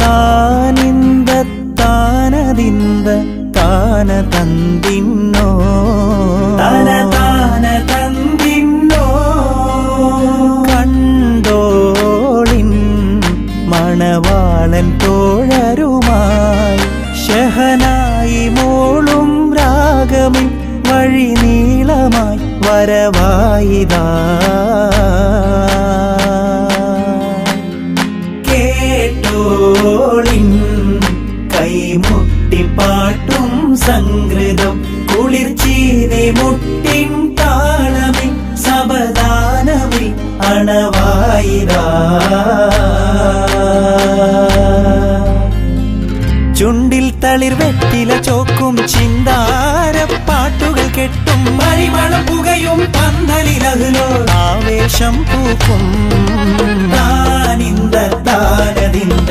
താനിന്ദ താനതിന്ദ താന തന്തിന്നോ തന താന തന്തിന്നോ കണ്ടോളിൻ മണവാളൻ തോഴരുമായി ഷഹനായി മോളും രാഗമിൻ വഴി നീളമായി വരവായിതാ കേട്ടോളിൻ കൈമുട്ടിപ്പാട്ടും സംഗൃതം കുളിർച്ചീനെ മുട്ടിൻ താളമിൻ സബദാനമിൽ അണവായിതാ ചുണ്ടിൽ തളിർ വെറ്റില ചോക്കും ചിന്താരപ്പാട്ടുകൾ കെട്ടും പരിമളം പുകയും പന്തലിലകലോ ആവേശം പൂക്കും താനിന്ദ താനതിന്ദ